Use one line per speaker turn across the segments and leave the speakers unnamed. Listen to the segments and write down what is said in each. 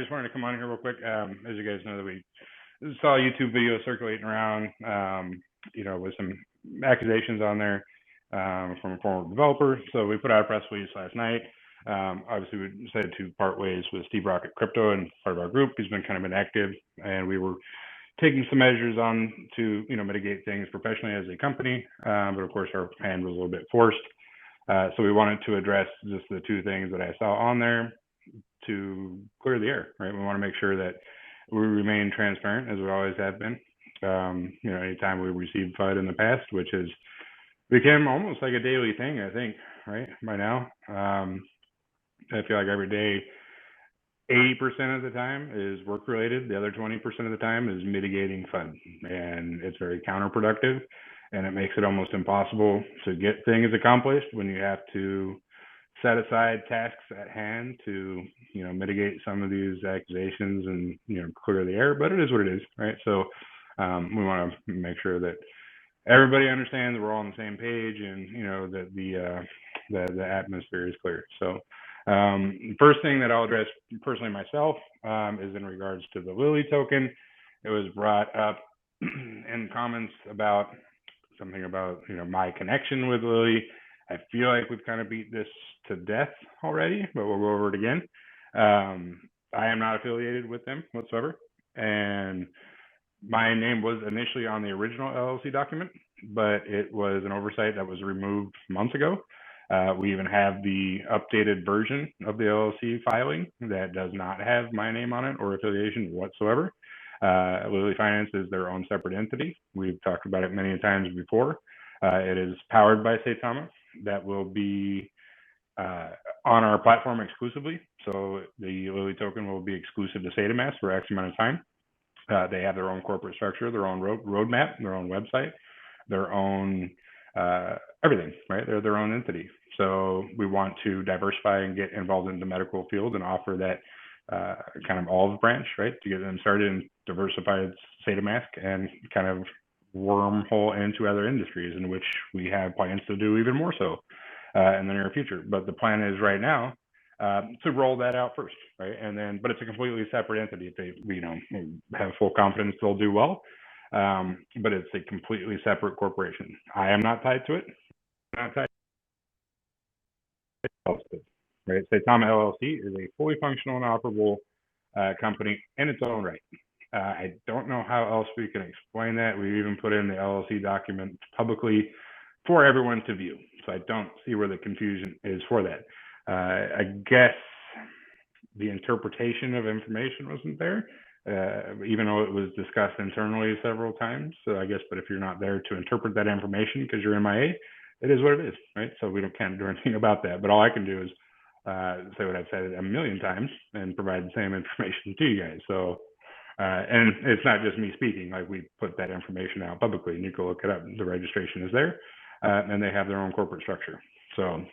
just wanted to come on here real quick. As you guys know, that we saw a YouTube video circulating around, with some accusations on there from a former developer. So we put out a press release last night. Obviously, we decided to part ways with Steve Rocket Crypto and part of our group. He's been kind of inactive, and we were taking some measures on to mitigate things professionally as a company. But of course, our hand was a little bit forced. So we wanted to address just the two things that I saw on there to clear the air, right? We want to make sure that we remain transparent as we always have been. Anytime we received FUD in the past, which has become almost like a daily thing, I think, right? By now, I feel like every day, 80% of the time is work related. The other 20% of the time is mitigating FUD, and it's very counterproductive, and it makes it almost impossible to get things accomplished when you have to set aside tasks at hand to mitigate some of these accusations and clear the air. But it is what it is, right? So we want to make sure that everybody understands that we're all on the same page, and that the atmosphere is clear. So first thing that I'll address personally myself is in regards to the Lilly token. It was brought up in comments about something about my connection with Lilly. I feel like we've kind of beat this to death already, but we'll go over it again. I am not affiliated with them whatsoever, and my name was initially on the original LLC document, but it was an oversight that was removed months ago. We even have the updated version of the LLC filing that does not have my name on it or affiliation whatsoever. Lilly Finance is their own separate entity. We've talked about it many times before. It is powered by Saitama. That will be on our platform exclusively. So the Lilly token will be exclusive to Saitamask for X amount of time. They have their own corporate structure, their own roadmap, their own website, their own everything, right? They're their own entity. So we want to diversify and get involved in the medical field and offer that kind of olive branch, right? To get them started and diversify Saitamask and kind of wormhole into other industries, in which we have plans to do even more so in the near future. But the plan is right now to roll that out first, right? And then, but it's a completely separate entity. If they, have full confidence they'll do well, but it's a completely separate corporation. I am not tied to it. I'm not tied to it, right? Saitama LLC is a fully functional and operable company in its own right. I don't know how else we can explain that. We even put in the LLC document publicly for everyone to view. So I don't see where the confusion is for that. I guess the interpretation of information wasn't there, even though it was discussed internally several times. So I guess, but if you're not there to interpret that information because you're MIA, it is what it is, right? So we can't do anything about that. But all I can do is say what I've said a million times and provide the same information to you guys. So, and it's not just me speaking, like we put that information out publicly and you can look it up. The registration is there and they have their own corporate structure. So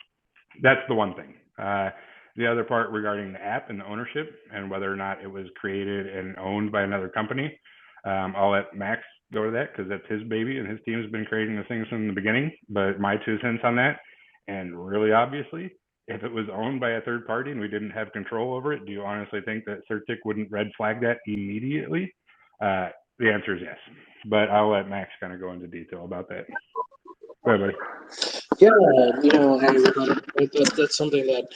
that's the one thing. The other part regarding the app and the ownership and whether or not it was created and owned by another company, I'll let Max go to that because that's his baby and his team has been creating the things from the beginning. But my 2 cents on that, and really obviously, if it was owned by a third party and we didn't have control over it, do you honestly think that CertIC wouldn't red flag that immediately? The answer is yes. But I'll let Max kind of go into detail about that. Go ahead, buddy.
Yeah, that's something that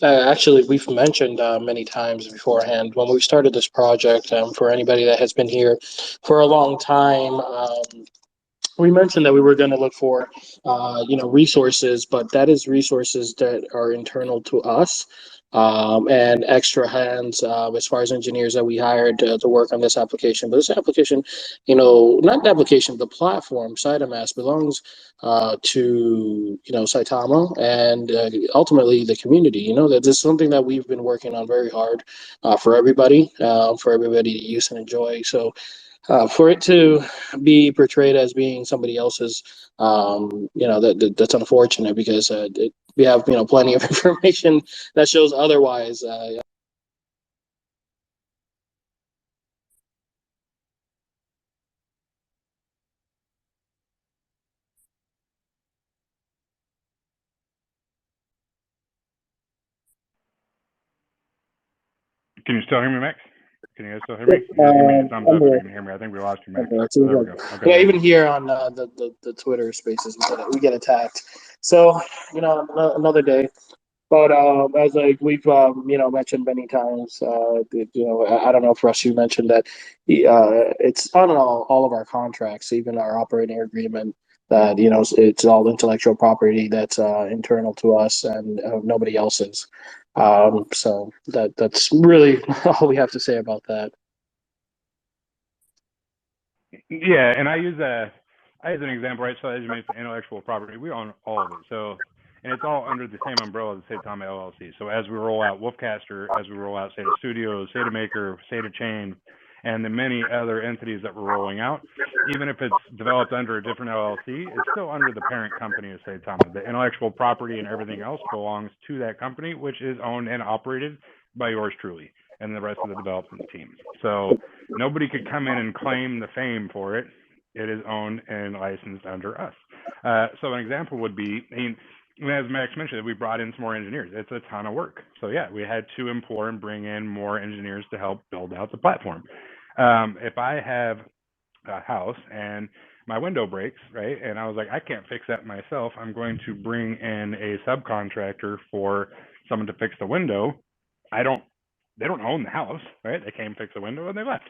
actually we've mentioned many times beforehand. When we started this project, for anybody that has been here for a long time, we mentioned that we were going to look for, resources, but that is resources that are internal to us, and extra hands as far as engineers that we hired to work on this application. But this application, not the application, the platform, Saitamask, belongs to, Saitama and ultimately the community. That this is something that we've been working on very hard for everybody to use and enjoy. So for it to be portrayed as being somebody else's, that's unfortunate because we have plenty of information that shows otherwise.
Can you still hear me, Max? Can you guys still hear me? You guys give me a thumbs up if you can hear me. I think we lost you, Max.
Okay,
Oh, there we go. Okay.
yeah, even here on the Twitter Spaces, we get attacked. So another day. But as like we've mentioned many times, I don't know if Russ, you mentioned that it's on all of our contracts, even our operating agreement, that it's all intellectual property that's internal to us and nobody else's. So that's really all we have to say about that.
Yeah, and I use an example, right? So as you mentioned, intellectual property, we own all of it. So, and it's all under the same umbrella as Saitama LLC. So as we roll out Wolfcaster, as we roll out Sata Studios, Sata Maker, Sata Chain, and the many other entities that we're rolling out, even if it's developed under a different LLC, it's still under the parent company of Saitama. The intellectual property and everything else belongs to that company, which is owned and operated by yours truly and the rest of the development team. So nobody could come in and claim the fame for it. It is owned and licensed under us. So an example would be, as Max mentioned, we brought in some more engineers. It's a ton of work. So yeah, we had to implore and bring in more engineers to help build out the platform. If I have a house and my window breaks, right, and I was like, I can't fix that myself, I'm going to bring in a subcontractor for someone to fix the window. They don't own the house, right? They came, fix the window, and they left.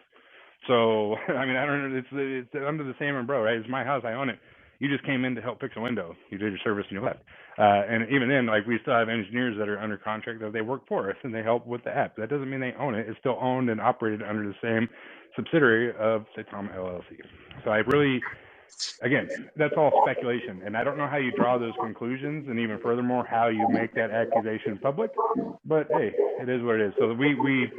So I mean, I don't know. It's under the same umbrella, right? It's my house. I own it. You just came in to help fix a window. You did your service and you left. And even then, like, we still have engineers that are under contract that they work for us and they help with the app. That doesn't mean they own it. It's still owned and operated under the same subsidiary of Saitama LLC. So I really, again, that's all speculation, and I don't know how you draw those conclusions, and even furthermore, how you make that accusation public. But hey, it is what it is. So we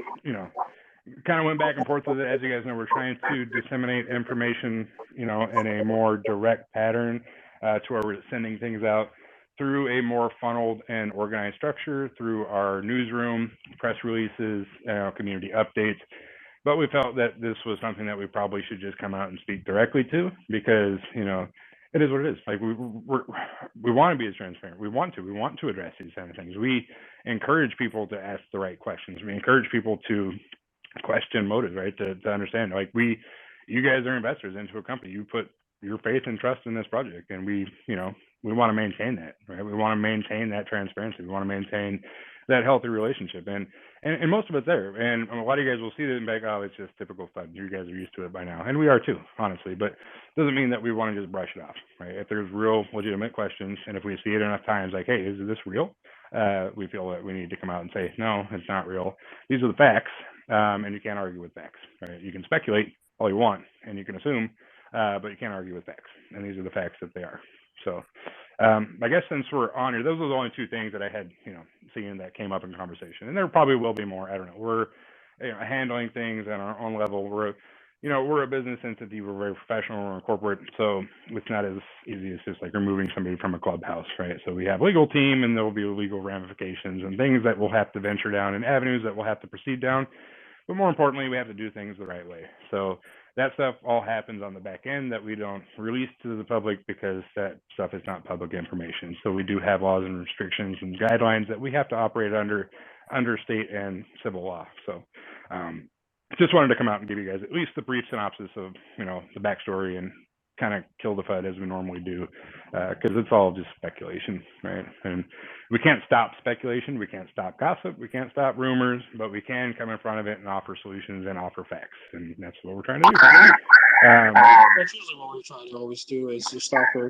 kind of went back and forth with it. As you guys know, we're trying to disseminate information, in a more direct pattern, to where we're sending things out through a more funneled and organized structure, through our newsroom, press releases, community updates. But we felt that this was something that we probably should just come out and speak directly to, because it is what it is. Like, we want to be as transparent. We want to address these kind of things. We encourage people to ask the right questions. We encourage people to question motives, right? To understand, like, you guys are investors into a company. You put your faith and trust in this project, and we want to maintain that, right? We want to maintain that transparency. We want to maintain that healthy relationship, and most of it's there. And a lot of you guys will see that and be like, oh, it's just typical stuff. You guys are used to it by now, and we are too, honestly. But it doesn't mean that we want to just brush it off, right? If there's real legitimate questions, and if we see it enough times, like, hey, is this real? We feel that we need to come out and say, no, it's not real. These are the facts, and you can't argue with facts, right? You can speculate all you want, and you can assume, but you can't argue with facts, and these are the facts that they are. So I guess since we're on here, those are the only two things that I had, seen that came up in conversation, and there probably will be more. I don't know. We're handling things at our own level. We're a business entity. We're very professional. We're corporate, so it's not as easy as just like removing somebody from a clubhouse, right? So we have a legal team, and there will be legal ramifications and things that we'll have to venture down, and avenues that we'll have to proceed down. But more importantly, we have to do things the right way. So that stuff all happens on the back end that we don't release to the public, because that stuff is not public information. So we do have laws and restrictions and guidelines that we have to operate under state and civil law. So just wanted to come out and give you guys at least the brief synopsis of the backstory, and kind of kill the FUD as we normally do, because it's all just speculation, right? And we can't stop speculation, we can't stop gossip, we can't stop rumors, but we can come in front of it and offer solutions and offer facts, and that's what we're trying to do.
That's usually what we try to always do, is just offer,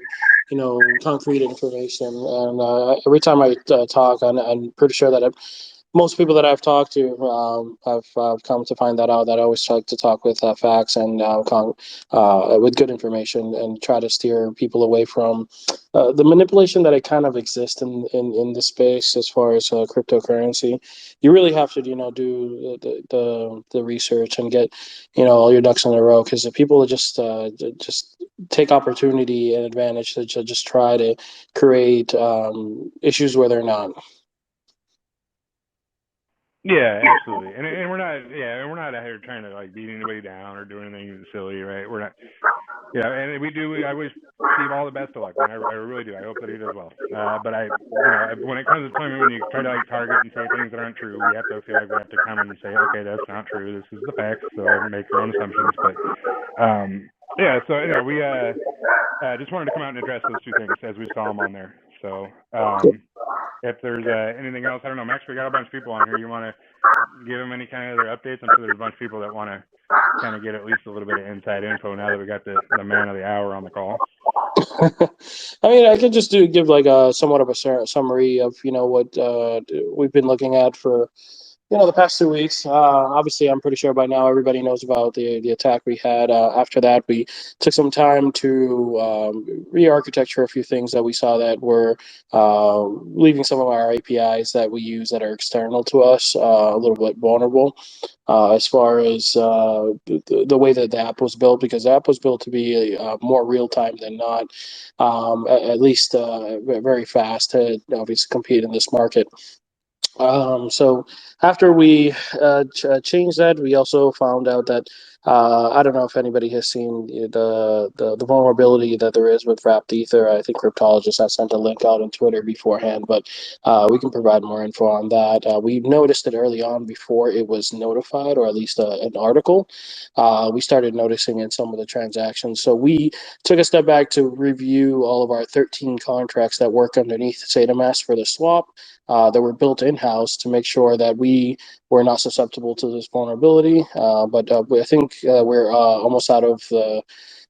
concrete information. And every time I talk, I'm pretty sure that most people that I've talked to have come to find that out, that I always like to talk with facts and with good information, and try to steer people away from the manipulation that kind of exists in this space as far as cryptocurrency. You really have to do the research and get all your ducks in a row, because the people just take opportunity and advantage to just try to create issues where they're not.
Yeah, absolutely. And we're not out here trying to like beat anybody down or do anything silly, right? We're not. Yeah, and I wish Steve all the best of luck, man. I really do. I hope that he does well. But when it comes to deployment, when you try to like target and say things that aren't true, we have to feel like we have to come and say, okay, that's not true. This is the facts. So make your own assumptions. But yeah, so we just wanted to come out and address those two things as we saw them on there. So if there's anything else, I don't know, Max, we got a bunch of people on here. You want to give them any kind of other updates? I'm sure there's a bunch of people that want to kind of get at least a little bit of inside info now that we got the man of the hour on the call.
I mean, I can just give like a somewhat of a summary of what we've been looking at for the past 2 weeks. Obviously, I'm pretty sure by now everybody knows about the attack we had. After that, we took some time to re-architecture a few things that we saw that were leaving some of our APIs that we use that are external to us a little bit vulnerable. As far as the way that the app was built, because the app was built to be more real time than not, at least very fast to obviously compete in this market. So after we changed that, we also found out that I don't know if anybody has seen the vulnerability that there is with wrapped ether. I think Cryptologist has sent a link out on Twitter beforehand, but we can provide more info on that. We noticed it early on before it was notified, or at least an article. We started noticing in some of the transactions. So we took a step back to review all of our 13 contracts that work underneath Saitamask for the swap that were built in-house to make sure that we were not susceptible to this vulnerability. But I think we're almost out of the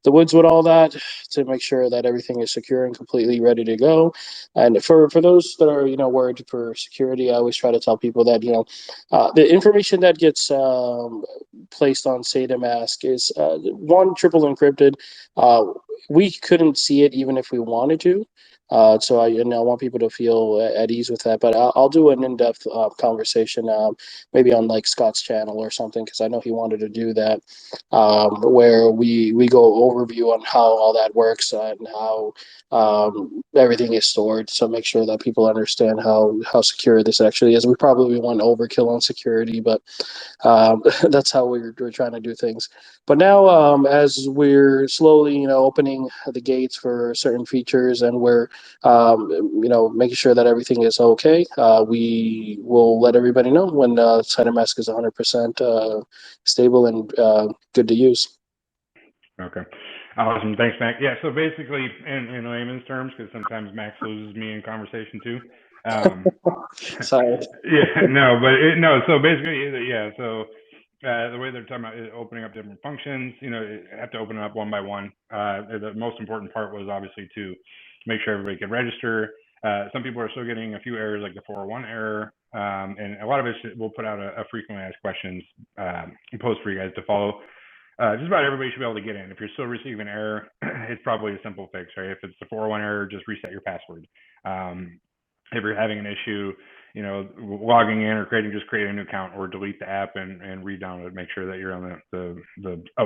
woods with all that to make sure that everything is secure and completely ready to go. And for those that are worried for security, I always try to tell people that the information that gets placed on SataMask is one, triple encrypted. We couldn't see it even if we wanted to. So I want people to feel at ease with that. But I'll do an in-depth conversation, maybe on like Scott's channel or something, because I know he wanted to do that, where we go overview on how all that works and how everything is stored. So make sure that people understand how secure this actually is. We probably want overkill on security, but that's how we're trying to do things. But now, as we're slowly, opening the gates for certain features, and we're, making sure that everything is okay, we will let everybody know when CytoMask is 100% stable and good to use.
Okay. Awesome. Thanks, Mac. Yeah. So basically, in layman's terms, because sometimes Max loses me in conversation too.
Sorry.
Yeah. No, but no. So basically, yeah. So the way they're talking about is opening up different functions, you have to open it up one by one. The most important part was obviously to make sure everybody could register. Some people are still getting a few errors, like the 401 error, and a lot of it we'll put out a frequently asked questions post for you guys to follow. Just about everybody should be able to get in. If you're still receiving an error, it's probably a simple fix, right? If it's the 401 error, just reset your password. If you're having an issue, logging in or create a new account, or delete the app and re-download it. Make sure that you're on the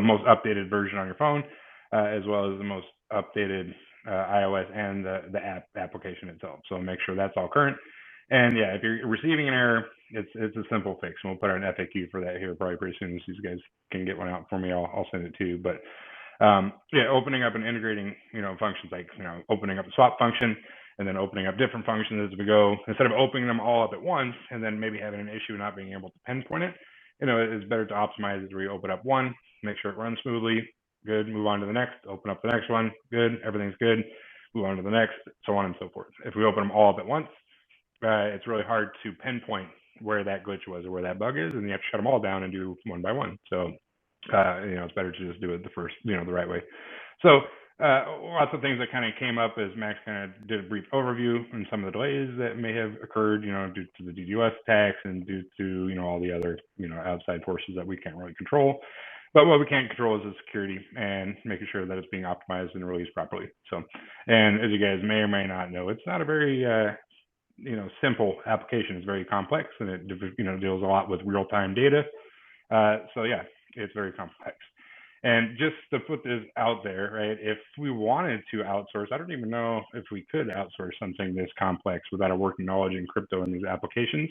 most updated version on your phone, as well as the most updated iOS and the application itself. So make sure that's all current. And yeah, if you're receiving an error, it's a simple fix. And we'll put out an FAQ for that here probably pretty soon. As these guys can get one out for me, I'll send it to you. But yeah, opening up and integrating, functions like, opening up the swap function and then opening up different functions as we go, instead of opening them all up at once and then maybe having an issue not being able to pinpoint it. It's better to optimize as we open up one, make sure it runs smoothly, good, move on to the next, open up the next one, good, everything's good, move on to the next, so on and so forth. If we open them all up at once, it's really hard to pinpoint where that glitch was or where that bug is, and you have to shut them all down and do one by one. So, it's better to just do it the first, the right way. So, lots of things that kind of came up as Max kind of did a brief overview and some of the delays that may have occurred, due to the DDoS attacks and due to, all the other, outside forces that we can't really control. But what we can control is the security and making sure that it's being optimized and released properly. So, and as you guys may or may not know, it's not a very simple application. Is very complex, and it deals a lot with real-time data. So yeah, it's very complex. And just to put this out there, right? If we wanted to outsource, I don't even know if we could outsource something this complex without a working knowledge in crypto and these applications.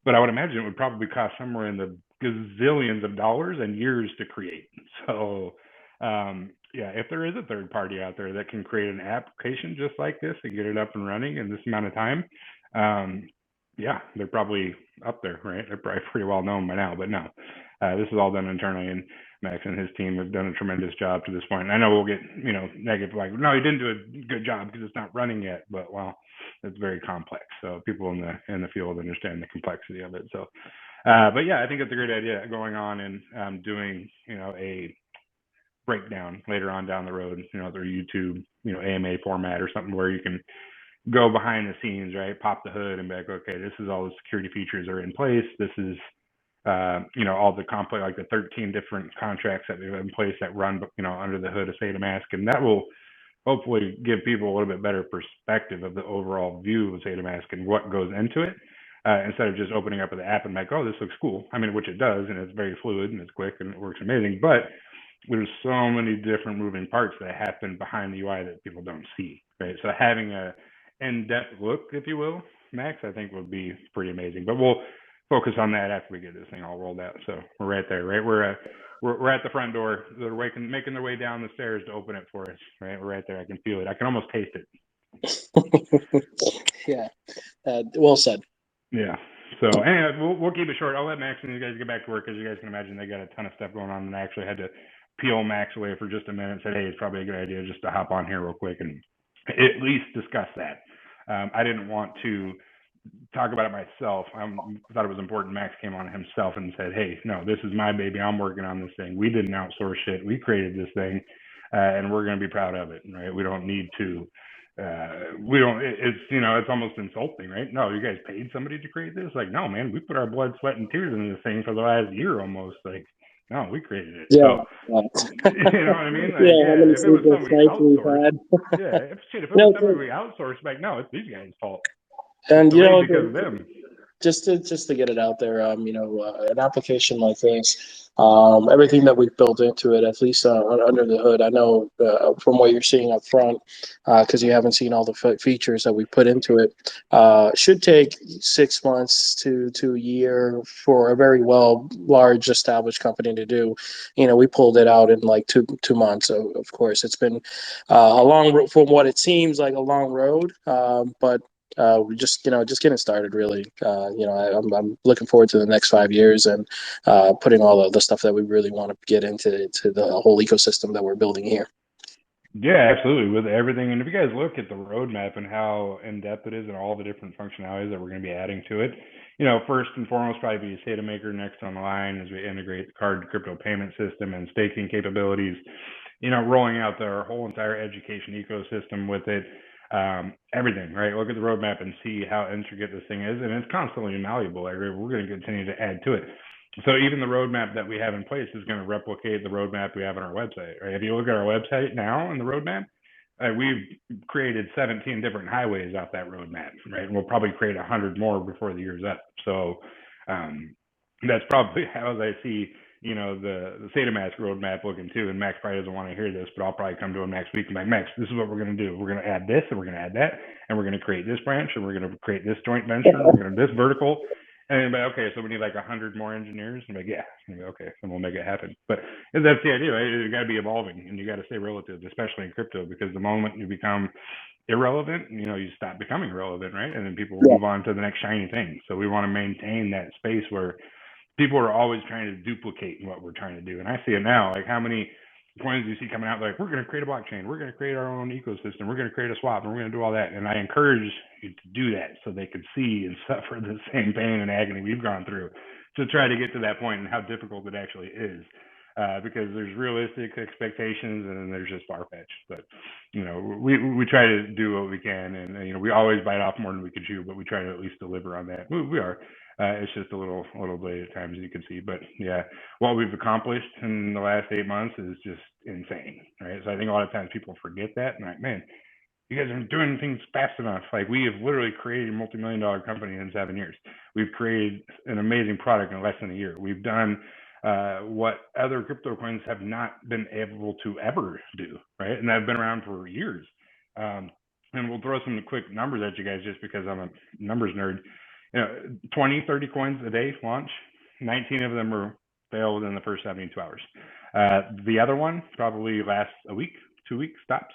But I would imagine it would probably cost somewhere in the gazillions of dollars and years to create. So Yeah, if there is a third party out there that can create an application just like this and get it up and running in this amount of time, yeah, they're probably up there, right? They're probably pretty well known by now, but no, this is all done internally, and Max and his team have done a tremendous job to this point. And I know we'll get, negative, like, no, he didn't do a good job because it's not running yet, but well, it's very complex. So people in the field understand the complexity of it. So, but yeah, I think it's a great idea going on and doing, a breakdown later on down the road, their YouTube, AMA format or something where you can go behind the scenes, right? Pop the hood and be like, okay, this is all the security features are in place. This is, all the complex, like the 13 different contracts that we have in place that run, under the hood of Saitamask. And that will hopefully give people a little bit better perspective of the overall view of Saitamask and what goes into it. Instead of just opening up the app and like, oh, this looks cool. I mean, which it does, and it's very fluid and it's quick and it works amazing. But there's so many different moving parts that happen behind the UI that people don't see, right? So having a in-depth look, if you will, Max, I think would be pretty amazing. But we'll focus on that after we get this thing all rolled out. So we're right there, right? We're at the front door. They're making their way down the stairs to open it for us, right? We're right there. I can feel it. I can almost taste
it. Yeah, well said.
Yeah. So anyway, we'll keep it short. I'll let Max and you guys get back to work because you guys can imagine they got a ton of stuff going on, and I actually had to peel Max away for just a minute and said, hey, it's probably a good idea just to hop on here real quick and at least discuss that. I didn't want to talk about it myself. I thought it was important. Max came on himself and said, hey, no, this is my baby. I'm working on this thing. We didn't outsource shit. We created this thing, and we're going to be proud of it, right? We don't need to. We don't. It's almost insulting, right? No, you guys paid somebody to create this. Like, no, man, we put our blood, sweat, and tears into this thing for the last year almost. Like, no, we created it.
Yeah.
So, you know what I mean? Like,
yeah, how many
if it was something we
we've
outsourced,
had.
if it was something we outsourced, like, no, it's these guys' fault.
And
it's delayed because of them.
Just to get it out there, an application like this, everything that we've built into it, at least under the hood, I know from what you're seeing up front, because you haven't seen all the features that we put into it, should take 6 months to a year for a very large established company to do. We pulled it out in like two months. So of course, it's been a long, from what it seems like, a long road, but we're just getting started, really. I'm looking forward to the next 5 years and putting all of the stuff that we really want to get into the whole ecosystem that we're building here.
Yeah, absolutely. With everything, and if you guys look at the roadmap and how in depth it is and all the different functionalities that we're going to be adding to it, first and foremost, probably be Data Maker next on the line as we integrate the card crypto payment system and staking capabilities. Rolling out our whole entire education ecosystem with it. Everything, right? Look at the roadmap and see how intricate this thing is, and it's constantly malleable. Like, we're going to continue to add to it. So even the roadmap that we have in place is going to replicate the roadmap we have on our website, right? If you look at our website now and the roadmap, we've created 17 different highways off that roadmap, right? And we'll probably create 100 more before the year's up. So that's probably how I see, the Saitamask roadmap looking too. And Max probably doesn't want to hear this, but I'll probably come to him next week and be like, Max, this is what we're going to do. We're going to add this, and we're going to add that, and we're going to create this branch, and we're going to create this joint venture, and we're going to this vertical. And like, okay, so we need like 100 more engineers. And I'm like, yeah, okay, and we'll make it happen. But that's the idea, right? You got to be evolving, and you got to stay relative, especially in crypto, because the moment you become irrelevant, you stop becoming relevant, right? And then people will move on to the next shiny thing. So we want to maintain that space where people are always trying to duplicate what we're trying to do. And I see it now, like how many coins you see coming out, like, we're going to create a blockchain, we're going to create our own ecosystem, we're going to create a swap, and we're going to do all that. And I encourage you to do that so they can see and suffer the same pain and agony we've gone through to try to get to that point and how difficult it actually is. Because there's realistic expectations and then there's just far-fetched. But, we try to do what we can, and, we always bite off more than we can chew, but we try to at least deliver on that. We are. It's just a little late at times, as you can see. But yeah, what we've accomplished in the last 8 months is just insane, right? So I think a lot of times people forget that, and like, man, you guys aren't doing things fast enough. Like, we have literally created a multi-million-dollar company in 7 years. We've created an amazing product in less than a year. We've done what other crypto coins have not been able to ever do, right? And that have been around for years. And we'll throw some quick numbers at you guys just because I'm a numbers nerd. 20, 30 coins a day launch. 19 of them are fail within the first 72 hours. The other one probably lasts a week, 2 weeks, stops.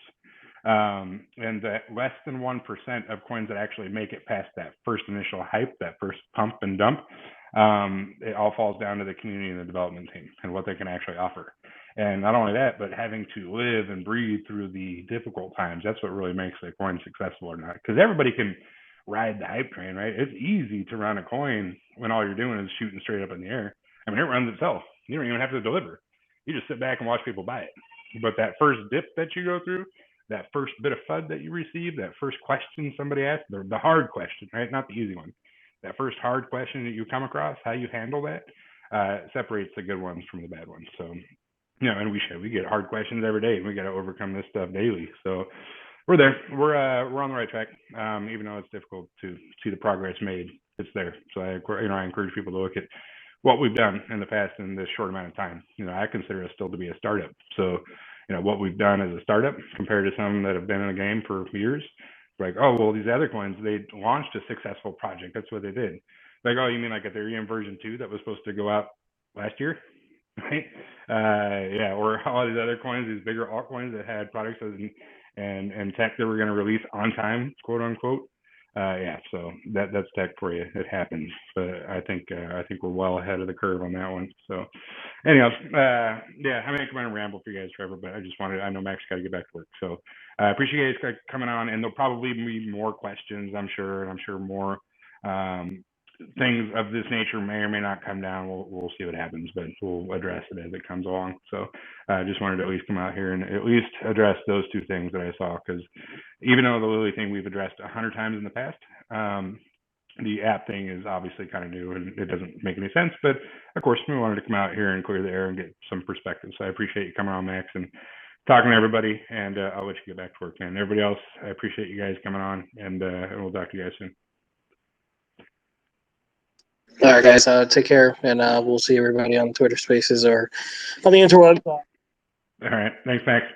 And less than 1% of coins that actually make it past that first initial hype, that first pump and dump, it all falls down to the community and the development team and what they can actually offer. And not only that, but having to live and breathe through the difficult times. That's what really makes a coin successful or not. Because everybody can ride the hype train, right? It's easy to run a coin when all you're doing is shooting straight up in the air. I mean, it runs itself. You don't even have to deliver. You just sit back and watch people buy it. But that first dip that you go through, that first bit of FUD that you receive, that first question somebody asks, the hard question, right? Not the easy one. That first hard question that you come across, how you handle that, separates the good ones from the bad ones. So, and we get hard questions every day, and we got to overcome this stuff daily. So we're there. We're on the right track. Even though it's difficult to see the progress made, it's there. So I encourage people to look at what we've done in the past in this short amount of time. I consider us still to be a startup. So, what we've done as a startup compared to some that have been in the game for years, like, oh, well, these other coins, they launched a successful project. That's what they did. Like, oh, you mean like Ethereum version 2 that was supposed to go out last year? Right? Yeah, or all these other coins, these bigger altcoins that had products and tech that were going to release on time, quote unquote. Yeah, so that's tech for you. It happens, but I think we're well ahead of the curve on that one. So, anyhow, yeah, I'm gonna ramble for you guys, Trevor, but I know Max got to get back to work. So I appreciate you guys coming on, and there'll probably be more questions, I'm sure, and I'm sure more things of this nature may or may not come down. We'll see what happens, but we'll address it as it comes along. So I just wanted to at least come out here and at least address those two things that I saw, because even though the Lilly thing we've addressed 100 times in the past, the app thing is obviously kind of new and it doesn't make any sense. But of course, we wanted to come out here and clear the air and get some perspective. So I appreciate you coming on, Max, and talking to everybody. And I'll let you get back to work, man. Everybody else, I appreciate you guys coming on, and we'll talk to you guys soon.
All right, guys. Take care, and we'll see everybody on Twitter Spaces or on the interweb.
All right. Thanks, Max.